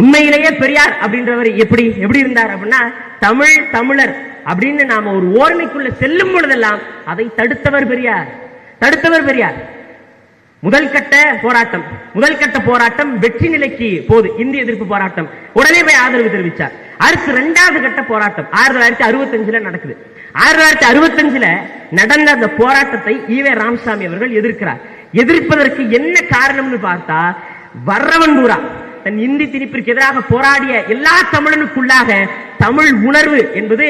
உண்மையிலேயே பெரியார் அப்படின்றவர் எப்படி இருந்தார் அப்படின்னா, தமிழர் அப்படின்னு நாம ஒரு ஓர்மைக்குள்ள செல்லும் பொழுதெல்லாம் அதை தடுத்தவர் பெரியார். முதல் கட்ட போராட்டம் வெற்றி நிலைக்கு போது, இந்திய எதிர்ப்பு போராட்டம். உடனே போய் ஆதரவு தெரிவித்தார். அடுத்து 2வது கட்ட போராட்டம் 1965 நடக்குது. 1965 நடந்த அந்த போராட்டத்தை ஈவே ராமசாமி அவர்கள் எதிர்ப்பதற்கு என்ன காரணம்னு பார்த்தா, வர்றவன் பூரா தன் இந்தி திணிப்பிற்கு எதிராக போராடிய எல்லா தமிழனுக்குள்ளாக தமிழ் உணர்வு என்பது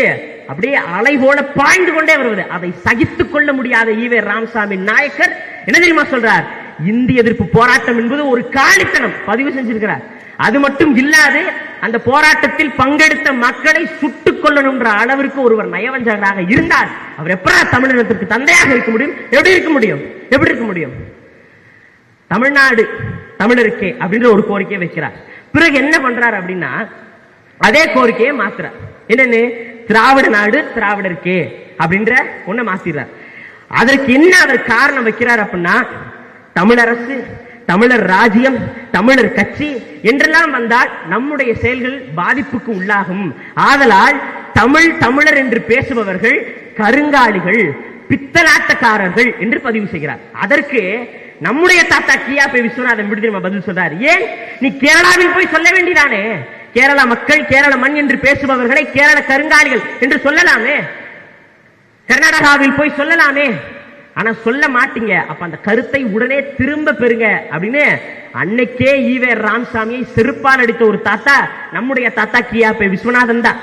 அப்படியே அலை போல பாய்ந்து கொண்டே வருவது. அதை சகித்துக் கொள்ள முடியாத ஈவே ராமசாமி நாயக்கர் என்ன தெரியுமா சொல்றார்? இந்திய எதிர்ப்பு போராட்டம் என்பது ஒரு காலித்தனம் பதிவு செஞ்சிருக்கிறார். அது மட்டும் இல்லாது அந்த போராட்டத்தில் பங்கெடுத்த மக்களை சுட்டுக் கொள்ளணும்ன்ற அளவிற்கு ஒருவர் நயவஞ்சகராக இருந்தார். அவர் எப்படா தமிழினத்திற்கு தந்தையாக இருக்க முடியும்? எப்படி இருக்க முடியும்? தமிழ்நாடு தமிழருக்கே அப்படின்ற ஒரு கோரிக்கையை வைக்கிறார். பிறகு என்ன பண்றார் அப்படின்னா, அதே கோரிக்கையை மாத்துறார். என்னன்னு, திராவிட நாடு திராவிடருக்கே அப்படின்ற ஒண்ண மாத்திடுறார். அதற்கு என்ன காரணம் வைக்கிறார் அப்படின்னா, தமிழரசு, தமிழர் ராஜ்யம், தமிழர் கட்சி என்றெல்லாம் வந்தால் நம்முடைய செயல்கள் பாதிப்புக்கு உள்ளாகும். ஆதலால் தமிழர் என்று பேசுபவர்கள் கருங்காலிகள், பித்தலாட்டக்காரர்கள் என்று பதிவு செய்கிறார். அதற்கு நம்முடைய தாத்தா கியாபே விஸ்வநாதன் விடுதலை பதில் சொல்றார். ஏன் நீ கேரளாவில் போய் சொல்ல வேண்டியதானே? கேரள மக்கள், கேரள மண் என்று பேசுபவர்களை கேரள கருங்காலிகள் என்று சொல்லலாமே, கர்நாடகாவில் போய் சொல்லலாமே, ஆனா சொல்ல மாட்டீங்க. அப்ப அந்த கருத்தை உடனே திரும்ப பெறுங்க அப்படின்னு அன்னைக்கே ஈவே ராமசாமியை செருப்பால் அடித்த ஒரு தாத்தா நம்முடைய தாத்தா கியாபே விஸ்வநாதன் தான்.